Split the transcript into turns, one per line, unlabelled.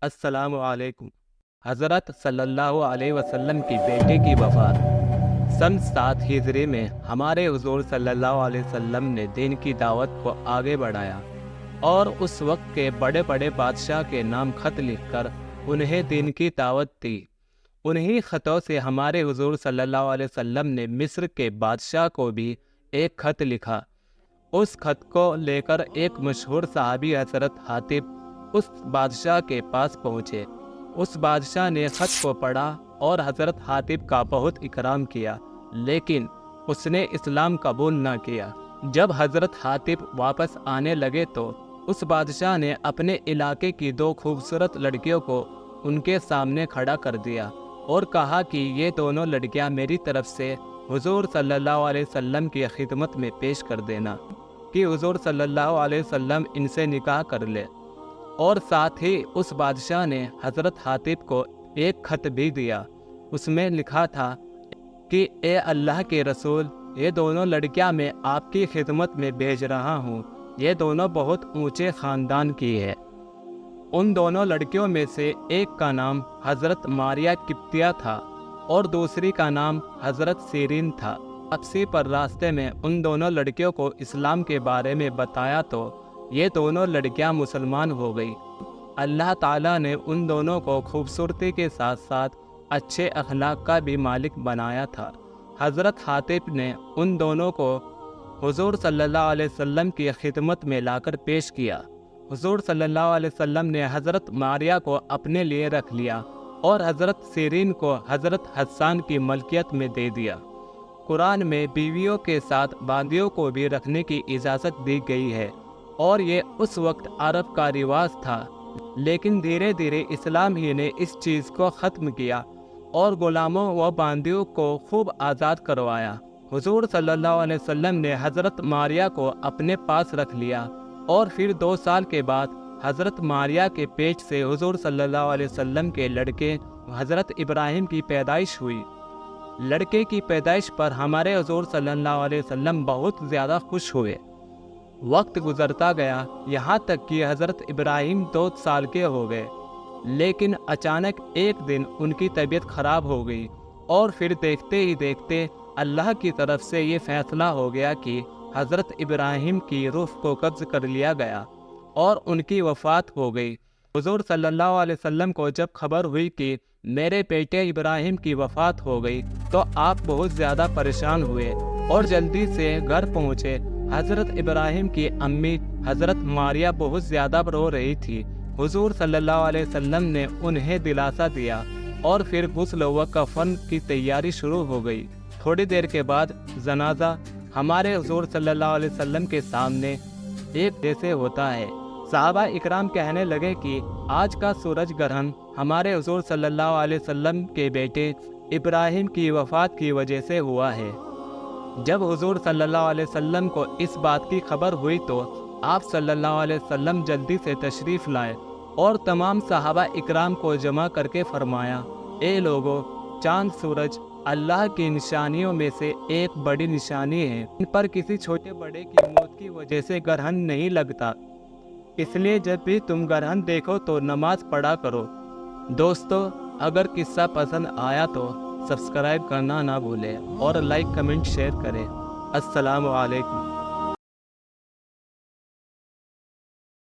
السلام علیکم۔ حضرت صلی اللہ علیہ وسلم کی بیٹے کی وفات۔ سن 7 ہجری میں ہمارے حضور صلی اللہ علیہ وسلم نے دین کی دعوت کو آگے بڑھایا اور اس وقت کے بڑے بڑے بادشاہ کے نام خط لکھ کر انہیں دین کی دعوت دی۔ انہی خطوں سے ہمارے حضور صلی اللہ علیہ وسلم نے مصر کے بادشاہ کو بھی ایک خط لکھا۔ اس خط کو لے کر ایک مشہور صحابی حضرت حاتب اس بادشاہ کے پاس پہنچے۔ اس بادشاہ نے خط کو پڑھا اور حضرت حاتب کا بہت اکرام کیا، لیکن اس نے اسلام قبول نہ کیا۔ جب حضرت حاتب واپس آنے لگے تو اس بادشاہ نے اپنے علاقے کی 2 خوبصورت لڑکیوں کو ان کے سامنے کھڑا کر دیا اور کہا کہ یہ دونوں لڑکیاں میری طرف سے حضور صلی اللہ علیہ وسلم کی خدمت میں پیش کر دینا کہ حضور صلی اللہ علیہ وسلم ان سے نکاح کر لے۔ اور ساتھ ہی اس بادشاہ نے حضرت حاتب کو ایک خط بھی دیا۔ اس میں لکھا تھا کہ اے اللہ کے رسول، یہ دونوں لڑکیاں میں آپ کی خدمت میں بھیج رہا ہوں۔ یہ دونوں بہت اونچے خاندان کی ہے۔ ان دونوں لڑکیوں میں سے ایک کا نام حضرت ماریہ قبطیہ تھا اور دوسری کا نام حضرت سیرین تھا۔ واپسی پر راستے میں ان دونوں لڑکیوں کو اسلام کے بارے میں بتایا تو یہ دونوں لڑکیاں مسلمان ہو گئی۔ اللہ تعالیٰ نے ان دونوں کو خوبصورتی کے ساتھ ساتھ اچھے اخلاق کا بھی مالک بنایا تھا۔ حضرت حاتب نے ان دونوں کو حضور صلی اللہ علیہ وسلم کی خدمت میں لا کر پیش کیا۔ حضور صلی اللہ علیہ وسلم نے حضرت ماریہ کو اپنے لیے رکھ لیا اور حضرت سیرین کو حضرت حسان کی ملکیت میں دے دیا۔ قرآن میں بیویوں کے ساتھ باندیوں کو بھی رکھنے کی اجازت دی گئی ہے اور یہ اس وقت عرب کا رواج تھا، لیکن دھیرے دھیرے اسلام ہی نے اس چیز کو ختم کیا اور غلاموں و باندیوں کو خوب آزاد کروایا۔ حضور صلی اللہ علیہ وسلم نے حضرت ماریہ کو اپنے پاس رکھ لیا اور پھر 2 سال کے بعد حضرت ماریہ کے پیٹ سے حضور صلی اللہ علیہ وسلم کے لڑکے حضرت ابراہیم کی پیدائش ہوئی۔ لڑکے کی پیدائش پر ہمارے حضور صلی اللہ علیہ وسلم بہت زیادہ خوش ہوئے۔ وقت گزرتا گیا، یہاں تک کہ حضرت ابراہیم 2 سال کے ہو گئے، لیکن اچانک ایک دن ان کی طبیعت خراب ہو گئی اور پھر دیکھتے ہی دیکھتے اللہ کی طرف سے یہ فیصلہ ہو گیا کہ حضرت ابراہیم کی روح کو قبض کر لیا گیا اور ان کی وفات ہو گئی۔ حضور صلی اللہ علیہ وسلم کو جب خبر ہوئی کہ میرے بیٹے ابراہیم کی وفات ہو گئی تو آپ بہت زیادہ پریشان ہوئے اور جلدی سے گھر پہنچے۔ حضرت ابراہیم کی امی حضرت ماریہ بہت زیادہ رو رہی تھی۔ حضور صلی اللہ علیہ وسلم نے انہیں دلاسا دیا اور پھر غسل و کفن کی تیاری شروع ہو گئی۔ تھوڑی دیر کے بعد جنازہ ہمارے حضور صلی اللہ علیہ وسلم کے سامنے ایک جیسے ہوتا ہے۔ صحابہ اکرام کہنے لگے کہ آج کا سورج گرہن ہمارے حضور صلی اللہ علیہ وسلم کے بیٹے ابراہیم کی وفات کی وجہ سے ہوا ہے۔ جب حضور صلی اللہ علیہ وسلم کو اس بات کی خبر ہوئی تو آپ صلی اللہ علیہ وسلم جلدی سے تشریف لائے اور تمام صحابہ اکرام کو جمع کر کے فرمایا، اے لوگو، چاند سورج اللہ کی نشانیوں میں سے ایک بڑی نشانی ہے۔ ان پر کسی چھوٹے بڑے کی موت کی وجہ سے گرہن نہیں لگتا، اس لیے جب بھی تم گرہن دیکھو تو نماز پڑھا کرو۔ دوستو، اگر قصہ پسند آیا تو سبسکرائب کرنا نہ بھولیں اور لائک کمنٹ شیئر کریں۔ السلام علیکم۔